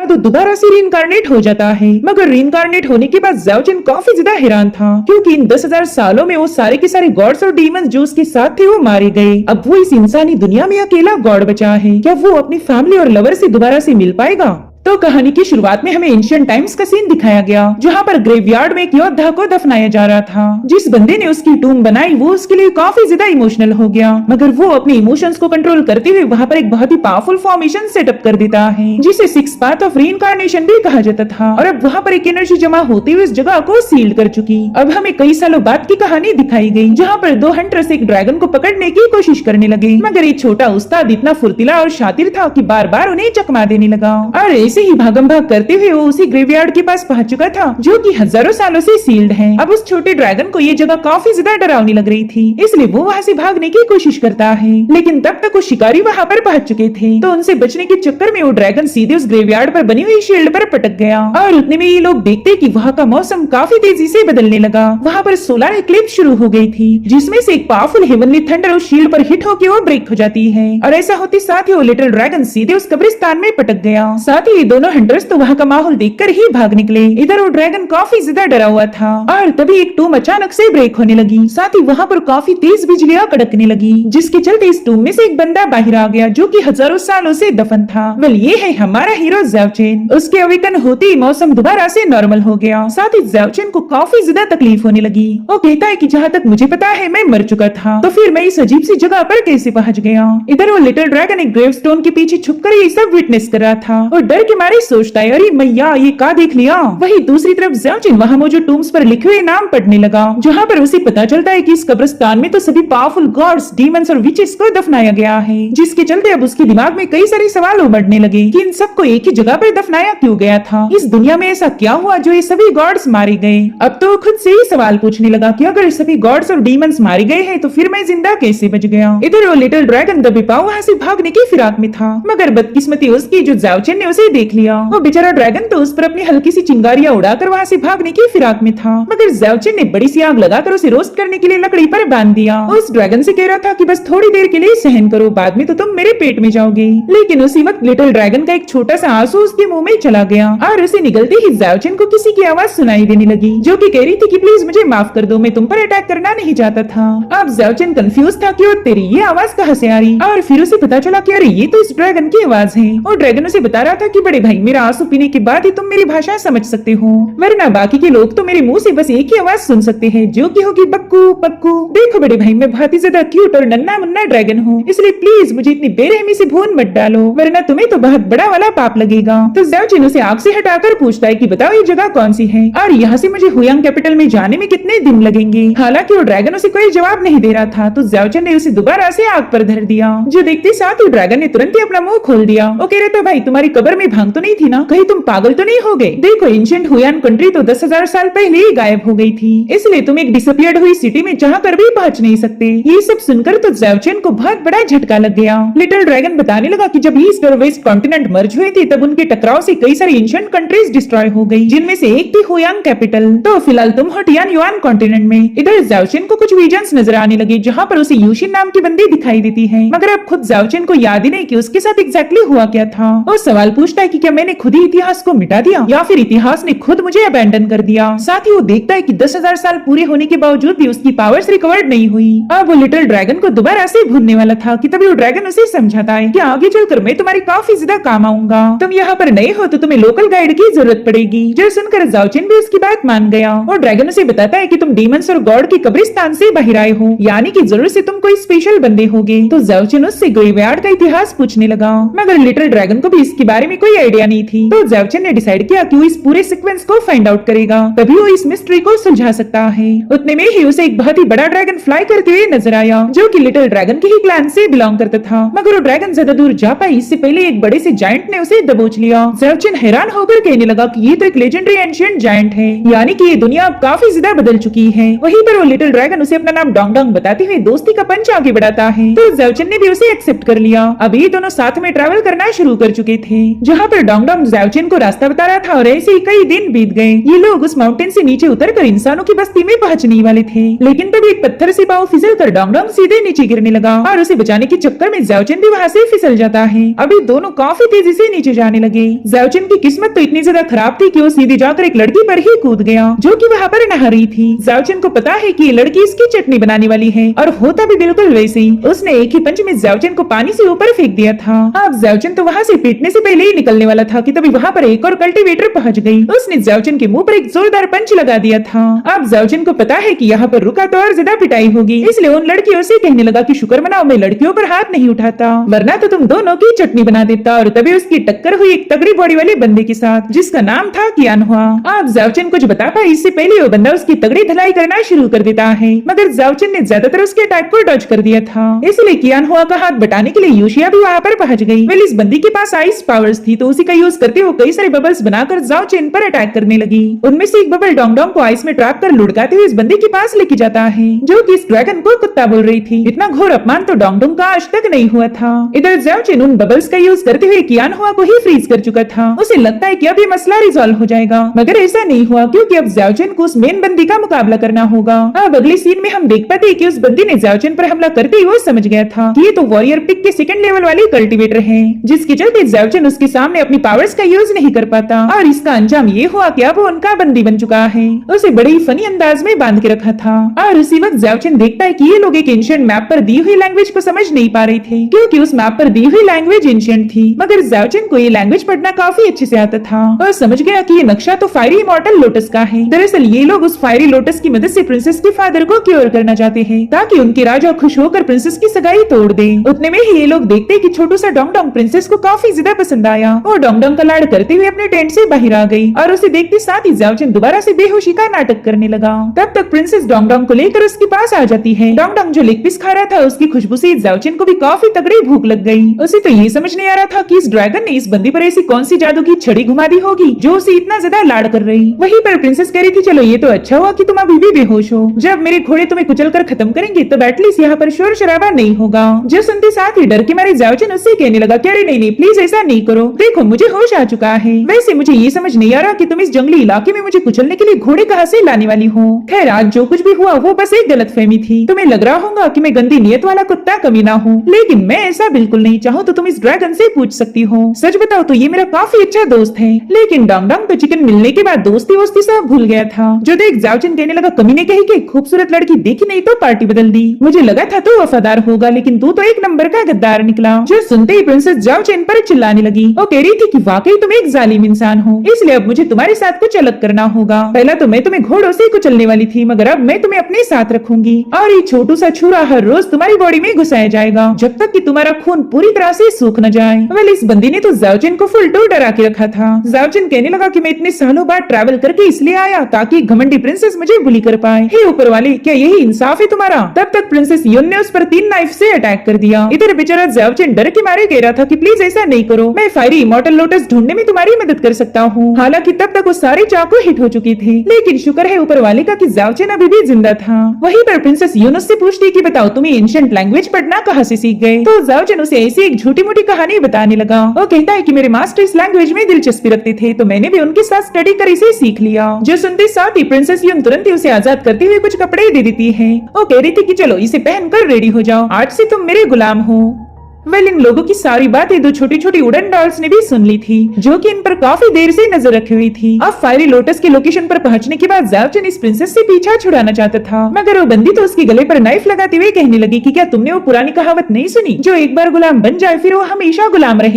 तो दोबारा से रीइंकार्नेट हो जाता है। मगर रीइंकार्नेट होने के बाद ज़ाओ चिन काफी ज्यादा हैरान था, क्योंकि इन 10,000 सालों में वो सारे के सारे गॉड्स और डीमंस जो उसके साथ थे वो मारे गए। अब वो इस इंसानी दुनिया में अकेला गॉड बचा है। क्या वो अपनी फैमिली और लवर से दोबारा से मिल पाएगा? तो कहानी की शुरुआत में हमें एंशिएंट टाइम्स का सीन दिखाया गया, जहाँ पर ग्रेवयार्ड में एक योद्धा को दफनाया जा रहा था। जिस बंदे ने उसकी टूम बनाई वो उसके लिए काफी ज्यादा इमोशनल हो गया, मगर वो अपने इमोशंस को कंट्रोल करते हुए वहाँ पर एक बहुत ही पावरफुल फॉर्मेशन सेटअप कर देता है, जिसे 6 पाथ ऑफ रीइंकार्नेशन भी कहा जाता था। और अब वहाँ पर एक एनर्जी जमा होते हुए इस जगह को सील कर चुकी। अब हमें कई सालों बाद की कहानी दिखाई गई, जहाँ पर 2 हंटर्स एक ड्रैगन को पकड़ने की कोशिश करने लगे, मगर ये छोटा उस्ताद इतना फुर्तीला और शातिर था कि बार बार उन्हें चकमा देने लगा। और ऐसे ही भागम भाग करते हुए वो उसी ग्रेवयार्ड के पास पहुंच चुका था, जो कि हजारों सालों से सील्ड है। अब उस छोटे ड्रैगन को ये जगह काफी ज्यादा डरावनी लग रही थी, इसलिए वो वहाँ से भागने की कोशिश करता है। लेकिन तब तक वो शिकारी वहाँ पर पहुंच चुके थे, तो उनसे बचने के चक्कर में वो ड्रैगन सीधे उस ग्रेवयार्ड पर बनी हुई शील्ड पर पटक गया। और उतने में ये लोग देखते कि वहाँ का मौसम काफी तेजी से बदलने लगा। वहाँ पर सोलर इक्लिप्स शुरू हो गई थी, जिसमें से एक पावरफुल हेवनली थंडर उस शील्ड पर हिट होकर वो ब्रेक हो जाती है। और ऐसा होते साथ ही वो लिटिल ड्रैगन सीधे उस कब्रिस्तान में पटक गया। साथ ही दोनों हंटर्स तो वहाँ का माहौल देखकर ही भाग निकले। इधर वो ड्रैगन काफी ज्यादा डरा हुआ था, और तभी एक टूम अचानक से ब्रेक होने लगी। साथ ही वहाँ पर काफी तेज बिजलियां कड़कने लगी, जिसके चलते इस टूम में से एक बंदा बाहर आ गया, जो कि हजारों सालों से दफन था। वेल, ये है हमारा हीरो ज़ाओ चिन। उसके अवेकन होते ही मौसम दोबारा से नॉर्मल हो गया। साथ ही ज़ाओ चिन को काफी ज्यादा तकलीफ होने लगी। वो कहता है कि जहाँ तक मुझे पता है मैं मर चुका था, तो फिर मैं इस अजीब सी जगह पर कैसे पहुँच गया। इधर वो लिटिल ड्रैगन एक ग्रेवस्टोन के पीछे छुपकर ये सब विटनेस कर रहा था, और डर के मारे सोचता है, अरे मैया ये का देख लिया। वही दूसरी तरफ ज़ाओ चिन वहाँ मौजूद टूम्स पर लिखे हुए नाम पढ़ने लगा, जहाँ पर उसे पता चलता है कि इस कब्रिस्तान में तो सभी पावरफुल गॉड्स, डीमंस और विचेस को दफनाया गया है, जिसके चलते अब उसके दिमाग में कई सारे सवाल उमड़ने लगे कि इन सबको एक ही जगह पर दफनाया क्यों गया था। इस दुनिया में ऐसा क्या हुआ जो ये सभी गॉड्स मारे गए। अब तो खुद से ही सवाल पूछने लगा कि अगर सभी गॉड्स और डीमंस मारे गए हैं तो फिर मैं जिंदा कैसे बच गया। इधर वो लिटिल ड्रैगन दबे पाव वहाँ से भागने की फिराक में था, मगर बदकिस्मती उसकी जो ज़ाओ चिन ने उसे देख लिया। वो बेचारा ड्रैगन तो उस पर अपनी हल्की सी चिंगारियां उड़ाकर वहाँ से भागने की फिराक में था, मगर ज़ाओ चिन ने बड़ी सी आग लगाकर उसे रोस्ट करने के लिए लकड़ी पर बांध दिया। उस ड्रैगन से कह रहा था कि बस थोड़ी देर के लिए सहन करो, बाद में तो तुम मेरे पेट में जाओगे। लेकिन उसी वक्त लिटिल ड्रैगन का एक छोटा सा आंसू उसके मुंह में चला गया, और उसे निगलते ही ज़ाओ चिन को किसी की आवाज सुनाई देने लगी, जो कि कह रही थी कि प्लीज मुझे माफ कर दो, मैं तुम पर अटैक करना नहीं चाहता था। अब ज़ाओ चिन कंफ्यूज था कि वो तेरी ये आवाज कहाँ से आ रही, और फिर उसे पता चला कि अरे ये तो इस ड्रैगन की आवाज है। और ड्रैगन उसे बता रहा था कि बड़े भाई मेरा आंसू पीने के बाद ही तुम मेरी भाषा समझ सकते हो, वरना बाकी के लोग तो मेरे मुंह से बस एक ही आवाज सुन सकते हैं, जो कि होगी बक्कू पक्कू। देखो बड़े भाई मैं बहुत ही ज्यादा क्यूट और नन्ना मुन्ना ड्रैगन हूँ, इसलिए प्लीज मुझे इतनी बेरहमी से भून मत डालो, वरना तुम्हें तो बहुत बड़ा वाला पाप लगेगा। तो ज़ाओ चिन उसे आग से हटाकर पूछता है कि बताओ ये जगह कौन सी है, और यहाँ से मुझे हुयांग कैपिटल में जाने में कितने दिन लगेंगे। हालांकि वो ड्रैगन उसे कोई जवाब नहीं दे रहा था, तो ज़ाओ चिन ने उसे दोबारा से आग पर धर दिया, जो देखते साथ ही ड्रैगन ने तुरंत ही अपना मुंह खोल दिया। वो कह रहे थे भाई तुम्हारी कब्र में भांग तो नहीं थी ना, कहीं तुम पागल तो नहीं हो गए। देखो एंशिएंट हुयान कंट्री तो 10,000 साल पहले ही गायब हो गई थी, इसलिए तुम एक डिसअपियर्ड हुई सिटी में चाह कर भी पहुंच नहीं सकते। ये सब सुनकर तो ज़ाओ चिन को बहुत बड़ा झटका लग गया। लिटिल ड्रैगन बताने लगा कि जब ईस्ट और वेस्ट कॉन्टिनेंट मर्ज हुए थे तब उनके टकराव से कई सारी एंशिएंट कंट्रीज डिस्ट्रॉय हो गई, जिनमें से एक थी हुयांग कैपिटल। तो फिलहाल तुम हो टियान युआन कॉन्टिनेंट में। इधर ज़ाओ चिन को कुछ विजन्स नजर आने लगे, जहाँ पर उसे यूशिन नाम की बंदी दिखाई देती है, मगर अब खुद ज़ाओ चिन को याद ही नहीं कि उसके साथ एग्जैक्टली हुआ क्या था। वो सवाल पूछता है कि क्या मैंने खुद ही इतिहास को मिटा दिया, या फिर इतिहास ने खुद मुझे अबैंडन कर दिया। साथ ही वो देखता है कि 10,000 साल पूरे होने के बावजूद भी उसकी पावर्स रिकवर्ड नहीं हुई। अब वो लिटिल ड्रैगन को दोबारा से भूनने वाला था कि तभी वो ड्रैगन उसे समझाता है कि आगे चलकर मैं तुम्हारी काफी ज्यादा काम आऊंगा, तुम यहाँ पर नए हो तो तुम्हें लोकल गाइड की जरूरत पड़ेगी। जो सुनकर ज़ाओ चिन भी उसकी बात मान गया, और ड्रैगन उसे बताता है कि तुम डीमंस और गॉड के कब्रिस्तान से बाहर आए हो, यानी कि जरूर से तुम कोई स्पेशल बंदे होगे। तो ज़ाओ चिन उससे ग्रेवयार्ड का इतिहास पूछने लगा, मगर लिटिल ड्रैगन को भी इसके बारे में कोई आइडिया नहीं थी। तो ज़ाओ चिन ने डिसाइड किया कि वो इस पूरे सीक्वेंस को फाइंड आउट करेगा, तभी वो इस मिस्ट्री को सुलझा सकता है। उतने में ही उसे एक बहुत ही बड़ा ड्रैगन फ्लाई करते हुए नजर आया, जो कि लिटिल ड्रैगन के ही क्लैन से बिलोंग करता था, मगर वो ड्रैगन ज्यादा दूर जा पाई इससे पहले एक बड़े से जायंट ने उसे दबोच लिया। ज़ाओ चिन हैरान होकर कहने लगा कि ये तो एक लेजेंडरी एंशिएंट जायंट है, यानी कि ये दुनिया अब काफी ज्यादा बदल चुकी है। वहीं पर वो लिटिल ड्रैगन उसे अपना नाम डोंग डोंग बताते हुए दोस्ती का पंच आगे बढ़ाता है, तो ज़ाओ चिन ने भी उसे एक्सेप्ट कर लिया। अब ये दोनों साथ में ट्रैवल करना शुरू कर चुके थे, जहाँ पर डोंगडोंग ज़ाओचिन को रास्ता बता रहा था और ऐसे ही कई दिन बीत गए। ये लोग उस माउंटेन से नीचे उतरकर इंसानों की बस्ती में पहुंचने ही वाले थे, लेकिन तभी एक पत्थर से पांव फिसल कर डोंगडोंग सीधे नीचे गिरने लगा और उसे बचाने के चक्कर में ज़ाओचिन भी वहाँ से फिसल जाता है। अभी दोनों काफी तेजी से नीचे जाने लगे। ज़ाओचिन की किस्मत तो इतनी ज्यादा खराब थी कि वो सीधे जाकर एक लड़की पर ही कूद गया जो कि वहाँ पर नहा रही थी। ज़ाओचिन को पता है कि ये लड़की इसकी चटनी बनाने वाली है और होता भी बिल्कुल वैसे ही। उसने एक ही पंच में ज़ाओचिन को पानी से ऊपर फेंक दिया था। अब ज़ाओचिन तो वहाँ से पीटने से पहले ही निकलने वाला था कि तभी वहाँ पर एक और कल्टीवेटर पहुँच गई। उसने ज़ाओचिन के मुंह पर एक जोरदार पंच लगा दिया था। अब ज़ाओचिन को पता है कि यहाँ पर रुका तो और ज्यादा पिटाई होगी, इसलिए उन लड़कियों से कहने लगा कि शुक्र मनाओ मैं लड़कियों पर हाथ नहीं उठाता, वरना तो तुम दोनों की चटनी बना देता। और तभी उसकी टक्कर हुई एक तगड़ी बॉडी वाले बंदे के साथ जिसका नाम था कियानहुआ। अब ज़ाओचिन कुछ बता पाई इससे पहले वो बंदा उसकी तगड़ी धलाई करना शुरू कर देता है, मगर ज़ाओचिन ने ज्यादातर उसके अटैक को डॉज कर दिया था, इसलिए कियानहुआ का हाथ बटाने के लिए यूशिया भी वहाँ पर पहुंच गई। वेल इस बंदी के पास आइस पावर्स थी तो उसी का यूज करते हुए कई सारे बबल्स बनाकर ज़ाओचिन पर अटैक करने लगी। उनमें से एक बबल डोंगडोंग को आइस में ट्रैप कर लुढ़काते हुए इस बंदी के पास लेके जाता है जो कि इस ड्रैगन को कुत्ता बोल रही थी। इतना घोर अपमान तो डोंगडोंग का आज तक नहीं हुआ था। इधर ज़ाओचिन उन बबल्स का यूज करते हुए कियानहुआ को ही फ्रीज कर चुका था। उसे लगता है कि अब ये मसला रिजॉल्व हो जाएगा, मगर ऐसा नहीं हुआ क्योंकि अब ज़ाओचिन को उस मेन बंदी का मुकाबला करना होगा। अब अगले सीन में हम देख पाते हैं कि उस बंदी ने ज़ाओचिन पर हमला करते ही वो समझ गया था कि ये तो वॉरियर पिक के सेकंड लेवल वाली कल्टीवेटर है, जिसके चलते ज़ाओचिन उसके सामने अपनी पावर्स का यूज नहीं कर पाता और इसका अंजाम ये हुआ कि अब वो उनका बंदी बन चुका है। उसे बड़े ही फनी अंदाज में बांध के रखा था और उसी वक्त ज़ाओचिन देखता है कि ये लोग एक एंशिएंट मैप पर दी हुई लैंग्वेज को समझ नहीं पा रहे थे क्योंकि उस मैप पर दी हुई लैंग्वेज एंशिएंट थी, मगर ज़ाओचिन को ये लैंग्वेज पढ़ना काफी अच्छे से आता था और समझ गया कि ये नक्शा तो फायरी इमॉर्टल लोटस का है। दरअसल ये लोग उस फायरी लोटस की मदद से प्रिंसेस के फादर को क्योर करना चाहते हैं ताकि उनके राजा खुश होकर प्रिंसेस की सगाई तोड़ दे। उतने में ही ये लोग देखते हैं कि छोटू सा डोंगडोंग प्रिंसेस को काफी ज्यादा पसंद आया और डोंगडोंग का लाड़ करते हुए अपने टेंट से बाहर आ गई और उसे देखते साथ ही ज़ाओचिन दोबारा से बेहोशी का नाटक करने लगा। तब तक प्रिंसेस डोंगडोंग को लेकर उसके पास आ जाती है। डोंगडोंग जो लेग पीस खा रहा था उसकी खुशबू से ज़ाओचिन को भी काफी तगड़ी भूख लग गई। उसे तो ये समझ नहीं आ रहा था कि इस ड्रैगन ने इस बंदी पर ऐसी कौन सी जादू की छड़ी घुमा दी होगी जो उसे इतना ज्यादा लाड़ कर रही। वहीं पर प्रिंसेस कह रही थी चलो ये तो अच्छा हुआ कि तुम अभी भी बेहोश हो, जब मेरे घोड़े तुम्हें कुचल कर खत्म करेंगे तब एटलीस्ट यहाँ पर शोर शराबा नहीं होगा। जो सुनते साथ ही डर के मारे ज़ाओचिन उससे कहने लगा कि अरे नहीं प्लीज ऐसा नहीं करो, देखो मुझे होश आ चुका है। वैसे मुझे ये समझ नहीं आ रहा कि तुम इस जंगली इलाके में मुझे कुचलने के लिए घोड़े कहाँ से लाने वाली हो। खैर आज जो कुछ भी हुआ वो बस एक गलतफहमी थी। तुम्हें लग रहा होगा कि मैं गंदी नियत वाला कुत्ता कमीना हूँ, लेकिन मैं ऐसा बिल्कुल नहीं। चाहो तो तुम इस ड्रैगन से पूछ सकती हो। सच बताओ तो ये मेरा काफी अच्छा दोस्त है, लेकिन डोंगडोंग तो चिकन मिलने के बाद दोस्ती वोस्ती सब भूल गया था। जो देख ज़ाओचिन कहने लगा कमीने कही कि खूबसूरत लड़की देखी नहीं तो पार्टी बदल दी। मुझे लगा था तू वफादार होगा लेकिन तू तो एक नंबर का गद्दार निकला। जो सुनते ही प्रिंसेस ज़ाओचिन पर चिल्लाने लगी। वो कह रही थी कि वाकई तुम एक जालिम इंसान हो, इसलिए अब मुझे तुम्हारे साथ कुछ अलग करना होगा। पहला तो मैं तुम्हें घोड़ों से कुचलने वाली थी, मगर अब मैं तुम्हें अपने साथ रखूंगी और ये छोटू सा छुरा हर रोज तुम्हारी बॉडी में घुसाया जाएगा जब तक कि तुम्हारा खून पूरी तरह से सूख न जाए। वेल इस बंदी ने तो ज़ाओचिन को फुल टू डरा के रखा था। ज़ाओचिन कहने लगा कि मैं इतने सालों बाद ट्रैवल करके इसलिए आया ताकि घमंडी प्रिंसेस मुझे बुली कर पाए। हे ऊपर वाले, क्या यही इंसाफ है तुम्हारा? तब तक प्रिंसेस यून ने उस पर 3 नाइफ से अटैक कर दिया। इधर बेचारा ज़ाओचिन डर के मारे कह रहा था कि प्लीज ऐसा नहीं करो, मैं फायरी इमॉर्टल लोटस ढूंढने में तुम्हारी मदद कर सकता हूँ। हालांकि तब तक वो सारे चाकू हिट हो चुके थे, लेकिन शुक्र है ऊपर वाले का कि ज़ाओचिन अभी भी जिंदा था। वहीं पर प्रिंसेस यून उससे पूछती कि बताओ तुम एंशिएंट लैंग्वेज पढ़ना कहाँ से सीख गए? तो ज़ाओचिन उसे ऐसी एक झूठी मोटी कहानी बताने लगा। वो कहता है कि मेरे मास्टर इस लैंग्वेज में दिलचस्पी रखते थे तो मैंने भी उनके साथ स्टडी कर इसे सीख लिया। जो सुनते साथ ही प्रिंसेस यून तुरंत ही उसे आजाद करते हुए कुछ कपड़े दे देती है। वो कह रही थी कि चलो इसे पहनकर रेडी हो जाओ, आज से तुम मेरे गुलाम हो। वेल इन लोगों की सारी बातें दो छोटी छोटी वुडन डॉल्स ने भी सुन ली थी जो कि इन पर काफी देर से नजर रखी हुई थी। अब फायरी लोटस के लोकेशन पर पहुंचने के बाद ज़ाओचिन इस प्रिंसेस से पीछा छुड़ाना चाहता था, मगर वो बंदी तो उसके गले पर नाइफ लगाते हुए कहने लगी कि क्या तुमने वो पुरानी कहावत नहीं सुनी, जो एक बार गुलाम बन जाए फिर वो हमेशा गुलाम रहे।